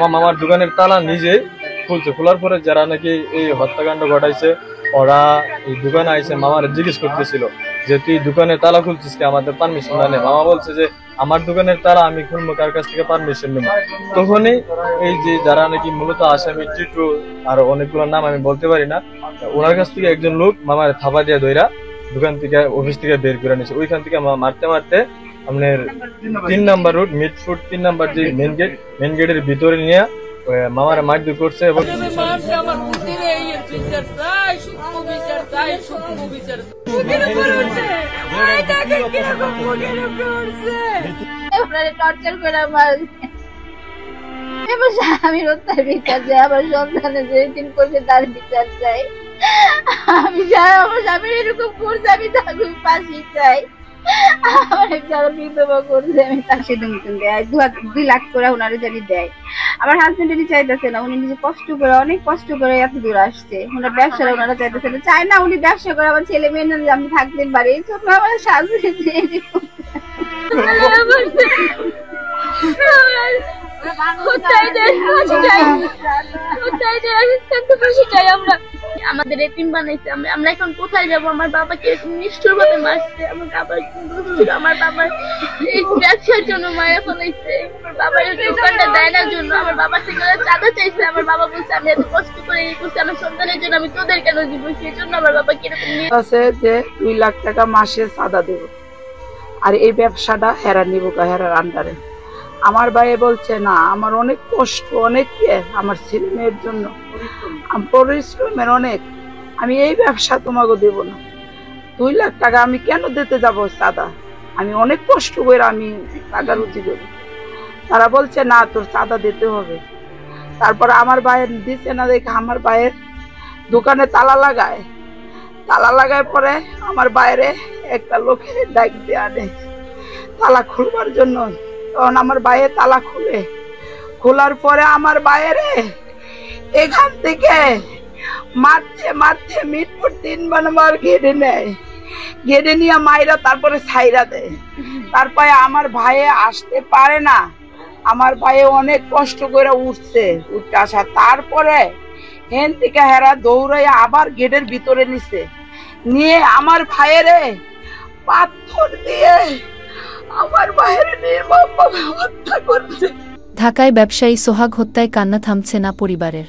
আমার মামার দোকানের তালা নিজে খুলছে। খোলার পরে যারা নাকি এই হত্যাকাণ্ড ঘটাইছে ওরা এই দোকানে আইসে মামার জিজ্ঞেস করতেছিল যে তুই দোকানে তালা খুলছিস কি, আমাদের পারমিশন না নেই। মামা বলছে যে আমার দোকানের তালা আমি খুলবো, কার কাছ থেকে পারমিশন নেব। তখনই এই যে যারা নাকি মূলত আসামি টিটু আর অনেকগুলো নাম আমি বলতে পারি না, ওনার কাছ থেকে একজন লোক মামার থাবা দিয়ে ধইরা দোকান থেকে অফিস থেকে বের করে নিয়েছে। ওইখান থেকে মারতে মারতে আপনার 3 নাম্বার রোড মিডফুট 3 নাম্বার যে মেন গেটের ভিতরে নিয়ে মামার মারধর করছে। এবং আমি তার বিচার চাই, আমার সন্তানের যে দিন করছে তার বিচার চাই। আমি যাই আমার স্বামীর এরকম করছে আমি তার ফাঁসি চাই। আমার যারা বিধবা করছে আমি তার সেটা মতন দেয় 2 লাখ করে ওনারে জানি দেয়। আমার হাজবেন্ড উনি চাইতেছে না, উনি নিজে কষ্ট করে অনেক কষ্ট করে এত দূর আসছে। ওনার ব্যবসাটা ওনারা চাইতেছে না, চায় না উনি ব্যবসা করে আমার ছেলে মেয়ে না আমি থাকতে পারি। ছোট আমার শাশুড়ি আমাদের এতিম বানাইছে। আমরা এখন কোথায় যাবো? আমার বাবাকে নিষ্ঠুর ভাবে মারছে। আমার বাবার আমার বাবার এই ব্যবসার জন্য মায়া ফেলাইছে। আমার বাবার দোকানটা দেয় না জন্য আমার বাবার থেকে চাঁদা চাইছে। আমার বাবা বলছে আমি এত কষ্ট করে এই করছি আমার সন্তানের জন্য, আমি তোদের কেন দিব? সেই জন্য আমার বাবা কিরকম আছে যে 2 লাখ টাকা মাসে চাঁদা দেব, আর এই ব্যবসাটা হেরা নিব হেরার আন্ডারে। আমার ভাই বলছে না, আমার অনেক কষ্ট, অনেক আমার ছেলে মেয়ের জন্য পরিশ্রমের অনেক, আমি এই ব্যবসা তোমাকে দেব না। 2 লাখ টাকা আমি কেন দিতে যাব চাঁদা? আমি অনেক কষ্ট করে আমি টাকা রুজি করি। তারা বলছে না তোর চাঁদা দিতে হবে। তারপর আমার ভাইয়ের দিচ্ছে না দেখে আমার ভাইয়ের দোকানে তালা লাগায় পরে আমার বাইরে একটা লোকের ডাক দিয়ে আনে তালা খুলবার জন্য। তখন আমার বাইরে তালা খোলার পরে আমার বাইরে এখান থেকে মারতে মিটফুট 3 নাম্বার ঘেরে নেয়, ঘেরে নিয়ে মাইরা তারপরে ছাইরা দেয়। তারপরে আমার ভাইয়ে আসতে পারে না, আমার ভাইয়ে অনেক কষ্ট করে উঠতে আসা। তারপরে হেন থেকে হেরা দৌড়াই আবার গেটের ভিতরে নিয়ে আমার ভাইয়েরে পাথর দিয়ে আমার ভাইয়ের নির্মমভাবে হত্যা করছে। ঢাকায় ব্যবসায়ী সোহাগ হত্যায় কান্না থামছে না পরিবারের।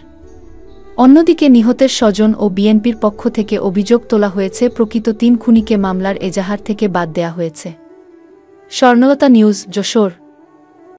অন্যদিকে নিহতের স্বজন ও বিএনপির পক্ষ থেকে অভিযোগ তোলা হয়েছে, প্রকৃত 3 খুনিকে মামলার এজাহার থেকে বাদ দেয়া হয়েছে। স্বর্ণলতা নিউজ, যশোর।